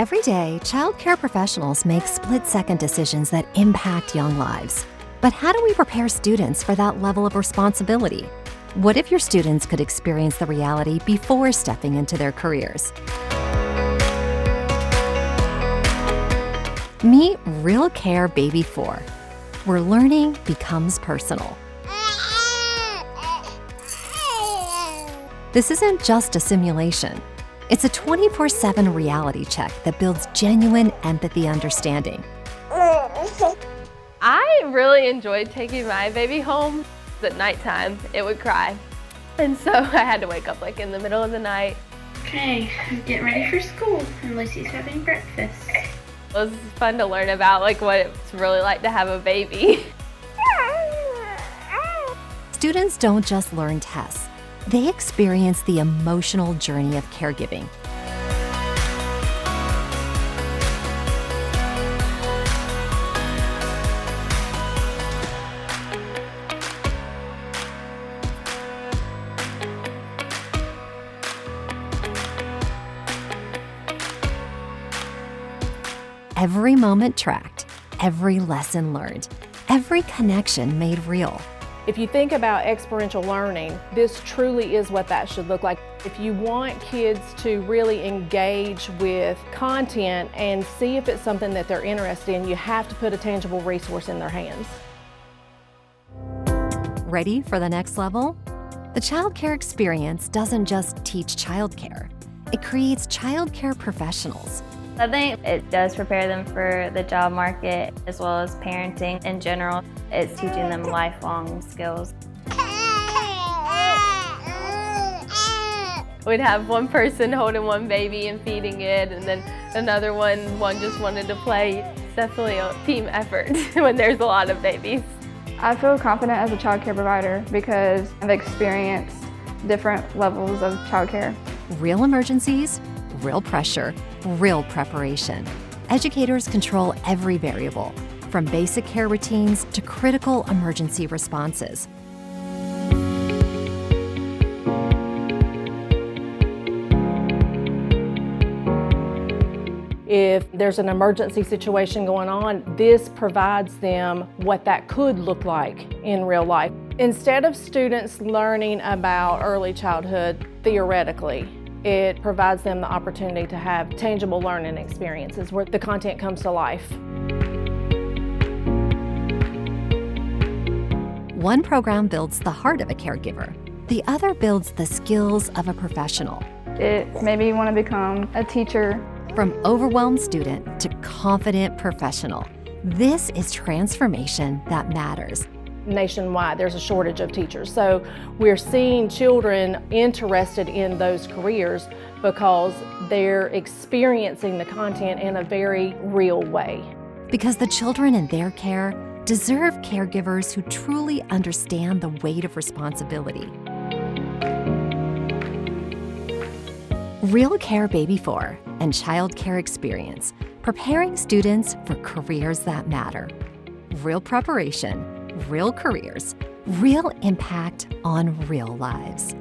Every day, childcare professionals make split-second decisions that impact young lives. But how do we prepare students for that level of responsibility? What if your students could experience the reality before stepping into their careers? Meet RealCare Baby 4, where learning becomes personal. This isn't just a simulation. It's a 24/7 reality check that builds genuine empathy understanding. I really enjoyed taking my baby home. At nighttime, it would cry. And so I had to wake up like in the middle of the night. Okay, I'm getting ready for school and Lucy's having breakfast. It was fun to learn about like what it's really like to have a baby. Students don't just learn tests. They experience the emotional journey of caregiving. Every moment tracked, every lesson learned, every connection made real. If you think about experiential learning, this truly is what that should look like. If you want kids to really engage with content and see if it's something that they're interested in, you have to put a tangible resource in their hands. Ready for the next level? The childcare experience doesn't just teach childcare. It creates childcare professionals. I think it does prepare them for the job market as well as parenting in general. It's teaching them lifelong skills. We'd have one person holding one baby and feeding it, and then another one just wanted to play. It's definitely a team effort when there's a lot of babies. I feel confident as a childcare provider because I've experienced different levels of childcare. Real emergencies, real pressure, real preparation. Educators control every variable, from basic care routines to critical emergency responses. If there's an emergency situation going on, this provides them what that could look like in real life. Instead of students learning about early childhood theoretically, it provides them the opportunity to have tangible learning experiences where the content comes to life. One program builds the heart of a caregiver. The other builds the skills of a professional. It made me want to become a teacher. From overwhelmed student to confident professional, this is transformation that matters. Nationwide, there's a shortage of teachers. So we're seeing children interested in those careers because they're experiencing the content in a very real way. Because the children in their care deserve caregivers who truly understand the weight of responsibility. RealCare Baby 4 and Child Care Experience, preparing students for careers that matter. Real preparation, real careers, real impact on real lives.